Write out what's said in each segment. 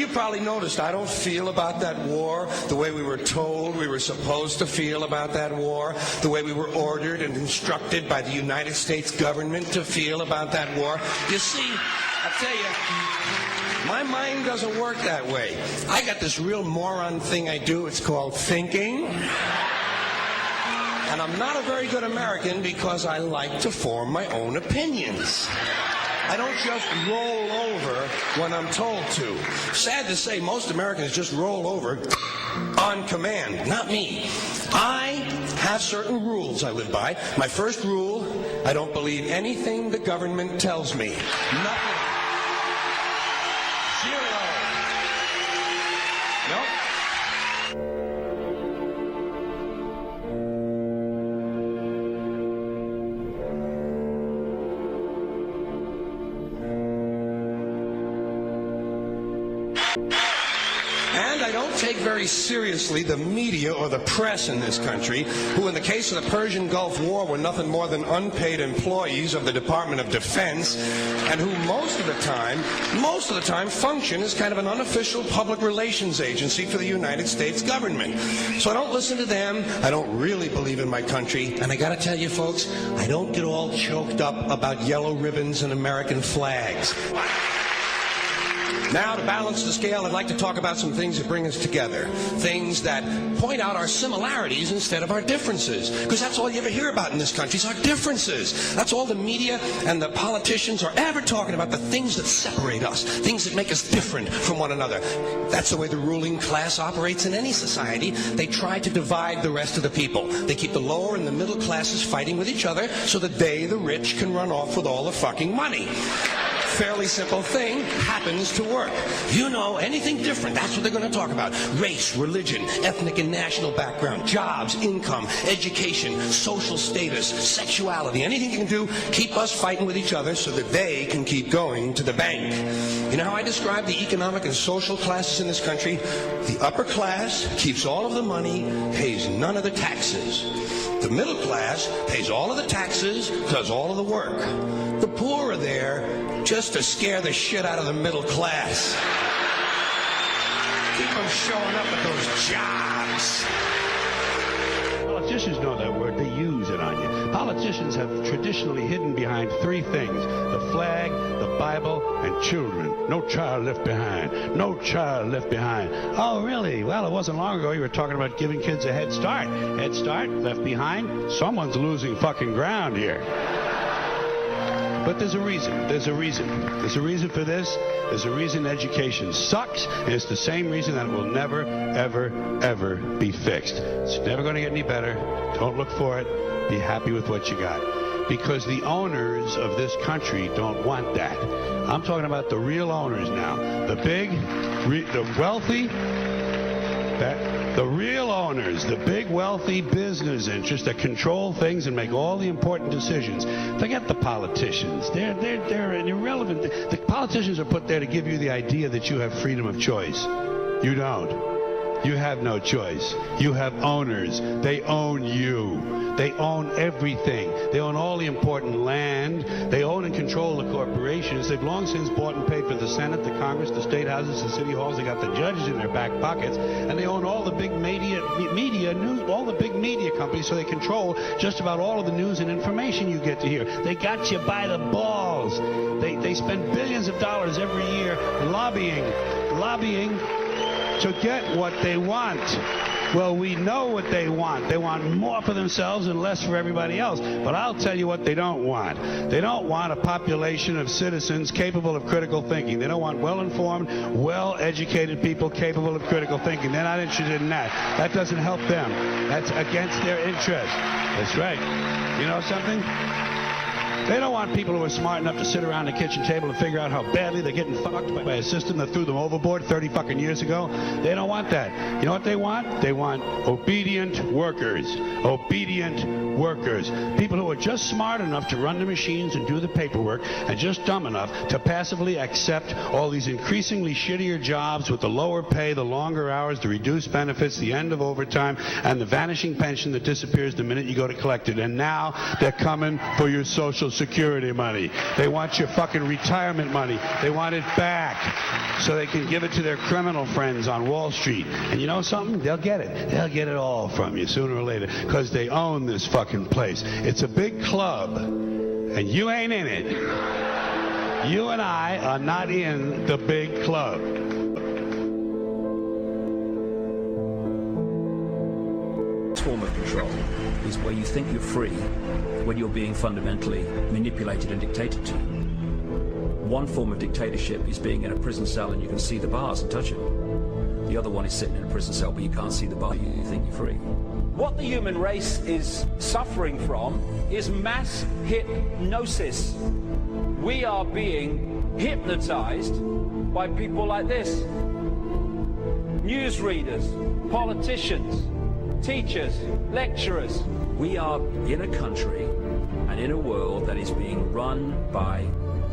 you probably noticed I don't feel about that war the way we were told we were supposed to feel about that war, the way we were ordered and instructed by the United States government to feel about that war. You see, I'll tell you, my mind doesn't work that way. I got this real moron thing I do. It's called thinking. And I'm not a very good American because I like to form my own opinions. I don't just roll over when I'm told to. Sad to say, most Americans just roll over on command. Not me. I have certain rules I live by. My first rule, I don't believe anything the government tells me. Nothing. Zero. Nope. And I don't take very seriously the media or the press in this country, who in the case of the Persian Gulf War were nothing more than unpaid employees of the Department of Defense, and who most of the time function as kind of an unofficial public relations agency for the United States government. So I don't listen to them. I don't really believe in my country. And I gotta tell you folks, I don't get all choked up about yellow ribbons and American flags. Now, to balance the scale, I'd like to talk about some things that bring us together. Things that point out our similarities instead of our differences. Because that's all you ever hear about in this country is our differences. That's all the media and the politicians are ever talking about, the things that separate us, things that make us different from one another. That's the way the ruling class operates in any society. They try to divide the rest of the people. They keep the lower and the middle classes fighting with each other so that they, the rich, can run off with all the fucking money. Fairly simple thing happens to work. You know, anything different, that's what they're going to talk about. Race, religion, ethnic and national background, jobs, income, education, social status, sexuality, anything you can do, keep us fighting with each other so that they can keep going to the bank. You know how I describe the economic and social classes in this country? The upper class keeps all of the money, pays none of the taxes. The middle class pays all of the taxes, does all of the work. The poor are there just to scare the shit out of the middle class. Keep them showing up at those jobs. Politicians know that word. They use it on you. Politicians have traditionally hidden behind three things: the flag, the Bible, and children. No child left behind. No child left behind. Oh, really? Well, it wasn't long ago you were talking about giving kids a head start. Head start, left behind. Someone's losing fucking ground here. But there's a reason. There's a reason. There's a reason for this. There's a reason education sucks, and it's the same reason that it will never, ever, ever be fixed. It's never going to get any better. Don't look for it. Be happy with what you got. Because the owners of this country don't want that. I'm talking about the real owners now. The big, the wealthy, the real owners, the big wealthy business interests that control things and make all the important decisions. Forget the politicians. They're irrelevant. The politicians are put there to give you the idea that you have freedom of choice. You don't. You have no choice. You have owners. They own you. They own everything. They own all the important land. They own and control the corporations. They've long since bought and paid for the Senate, the Congress, the state houses, the city halls. They got the judges in their back pockets, and they own all the big media news, all the big media companies. So they control just about all of the news and information you get to hear. They got you by the balls. They spend billions of dollars every year lobbying to get what they want. Well, we know what they want. They want more for themselves and less for everybody else. But I'll tell you what they don't want. They don't want a population of citizens capable of critical thinking. They don't want well-informed, well-educated people capable of critical thinking. They're not interested in that. That doesn't help them. That's against their interest. That's right. You know something? They don't want people who are smart enough to sit around the kitchen table and figure out how badly they're getting fucked by a system that threw them overboard 30 fucking years ago. They don't want that. You know what they want? They want obedient workers. Obedient workers. People who are just smart enough to run the machines and do the paperwork and just dumb enough to passively accept all these increasingly shittier jobs with the lower pay, the longer hours, the reduced benefits, the end of overtime, and the vanishing pension that disappears the minute you go to collect it. And now they're coming for your Social Social Security money. They want your fucking retirement money. They want it back so they can give it to their criminal friends on Wall Street. And you know something? They'll get it. They'll get it all from you sooner or later because they own this fucking place. It's a big club, and you ain't in it. You and I are not in the big club. Form of control is where you think you're free when you're being fundamentally manipulated and dictated to. One form of dictatorship is being in a prison cell and you can see the bars and touch them. The other one is sitting in a prison cell but you can't see the bar, you think you're free. What the human race is suffering from is mass hypnosis. We are being hypnotized by people like this. Newsreaders, politicians, teachers, lecturers. We are in a country and in a world that is being run by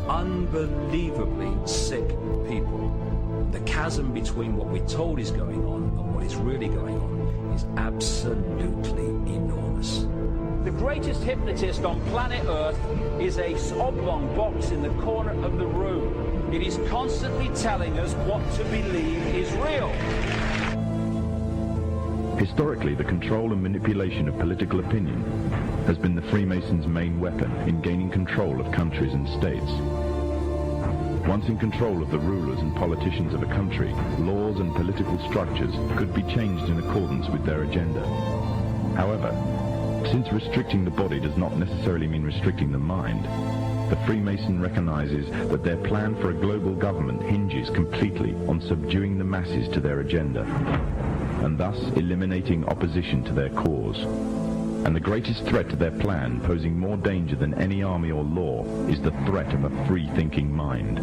unbelievably sick people. The chasm between what we're told is going on and what is really going on is absolutely enormous. The greatest hypnotist on planet Earth is a oblong box in the corner of the room. It is constantly telling us what to believe is real. Historically, the control and manipulation of political opinion has been the Freemasons' main weapon in gaining control of countries and states. Once in control of the rulers and politicians of a country, laws and political structures could be changed in accordance with their agenda. However, since restricting the body does not necessarily mean restricting the mind, the Freemason recognizes that their plan for a global government hinges completely on subduing the masses to their agenda, and thus eliminating opposition to their cause. And the greatest threat to their plan, posing more danger than any army or law, is the threat of a free-thinking mind.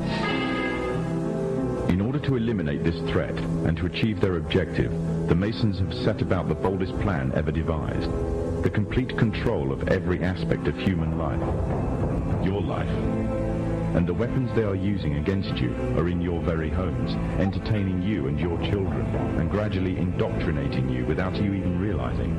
In order to eliminate this threat and to achieve their objective, the Masons have set about the boldest plan ever devised: the complete control of every aspect of human life, your life. And the weapons they are using against you are in your very homes, entertaining you and your children, and gradually indoctrinating you without you even realizing.